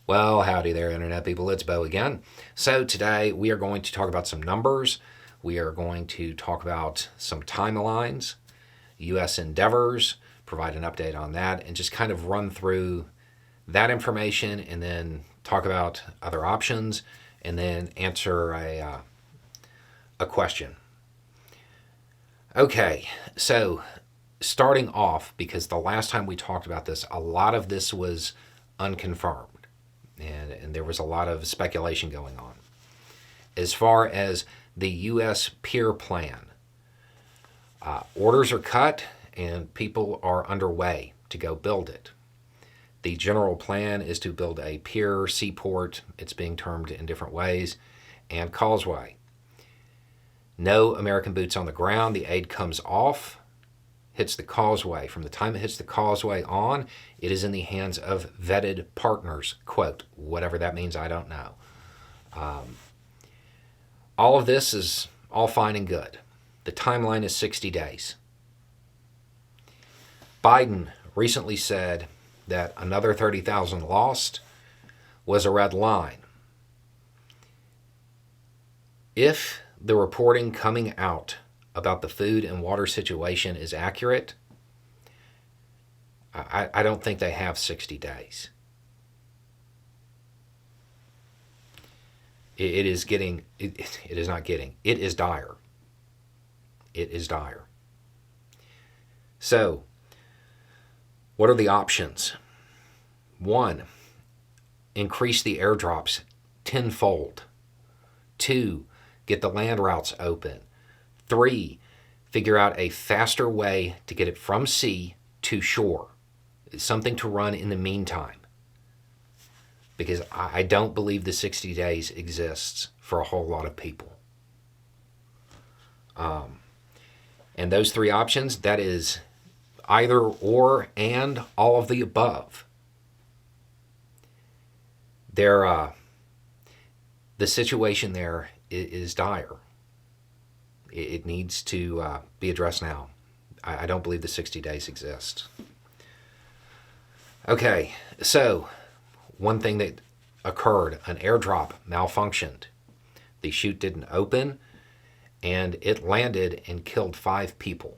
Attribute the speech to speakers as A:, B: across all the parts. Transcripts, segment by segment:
A: Well, howdy there, Internet people. It's Bo again. So, today we are going to talk about some numbers. We are going to talk about some timelines, U.S. endeavors, provide an update on that, and just kind of run through that information and then talk about other options and then answer a question. Okay, so starting off, because the last time we talked about this, a lot of this was unconfirmed. And there was a lot of speculation going on. As far as the U.S. peer plan, orders are cut and people are underway to go build it. The general plan is to build a pier, seaport, it's being termed in different ways, and causeway. No American boots on the ground. The aid comes off, hits the causeway. From the time it hits the causeway on, it is in the hands of vetted partners, quote, whatever that means, I don't know. All of this is all fine and good. The timeline is 60 days. Biden recently said that another 30,000 lost was a red line. If the reporting coming out about the food and water situation is accurate, I don't think they have 60 days. It is dire. It is dire. So, what are the options? 1, increase the airdrops tenfold. 2, get the land routes open. 3, figure out a faster way to get it from sea to shore. Something to run in the meantime. Because I don't believe the 60 days exists for a whole lot of people. And those 3 options, that is either or and all of the above. The situation there is dire. It needs to be addressed now. I don't believe the 60 days exist. Okay, so one thing that occurred, an airdrop malfunctioned. The chute didn't open, and it landed and killed 5 people.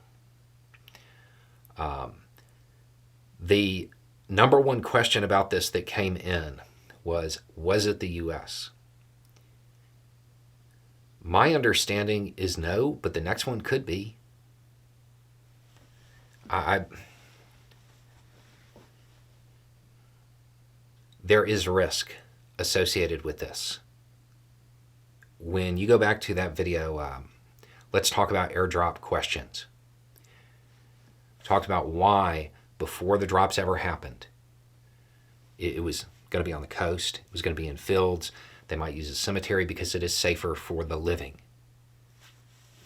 A: The number one question about this that came in was it the U.S.? My understanding is no, but the next one could be. There is risk associated with this. When you go back to that video, let's talk about airdrop questions. Talked about why, before the drops ever happened, it was going to be on the coast, it was going to be in fields. They might use a cemetery because it is safer for the living.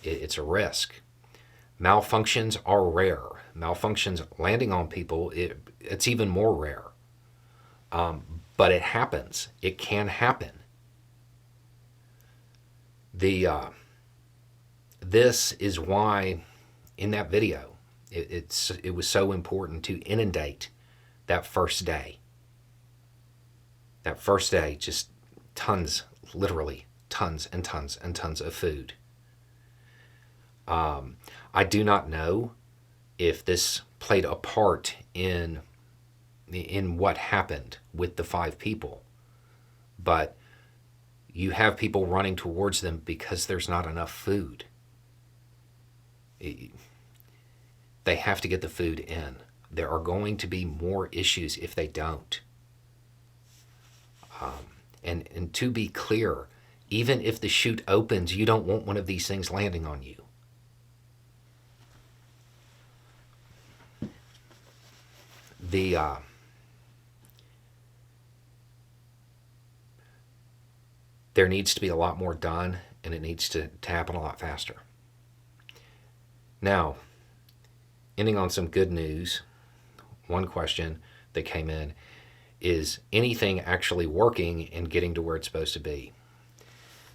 A: It's a risk. Malfunctions are rare. Malfunctions landing on people, it's even more rare. But it happens. It can happen. This is why, in that video, it was so important to inundate that first day. That first day, just tons, literally tons and tons and tons of food. I do not know if this played a part in what happened with the 5 people, but you have people running towards them because there's not enough food. They have to get the food in. There are going to be more issues if they don't. And to be clear, even if the chute opens, you don't want one of these things landing on you. There needs to be a lot more done, and it needs to happen a lot faster. Now, ending on some good news, one question that came in is anything actually working and getting to where it's supposed to be?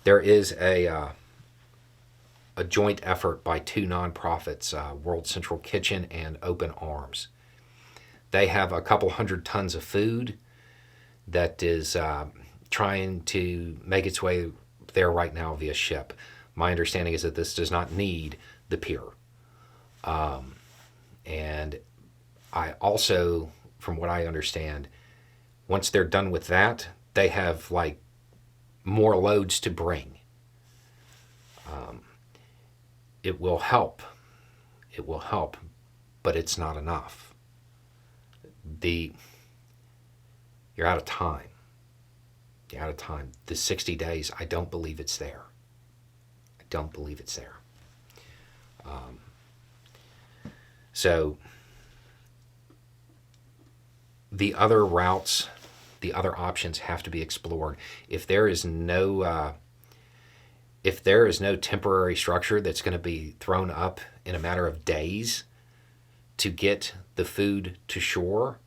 A: There is a joint effort by 2 nonprofits, World Central Kitchen and Open Arms. They have a couple hundred tons of food. that is trying to make its way there right now via ship. My understanding is that this does not need the pier. And I also, from what I understand, once they're done with that, they have like more loads to bring. It will help. It will help, but it's not enough. You're out of time. You're out of time. The 60 days, I don't believe it's there. I don't believe it's there. So the other routes, the other options have to be explored. If there is no temporary structure that's going to be thrown up in a matter of days to get the food to shore,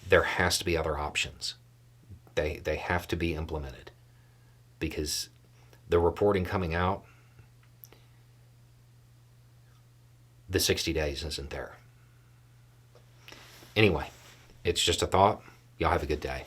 A: there has to be other options. They have to be implemented, because the reporting coming out, the 60 days isn't there. Anyway, it's just a thought. Y'all have a good day.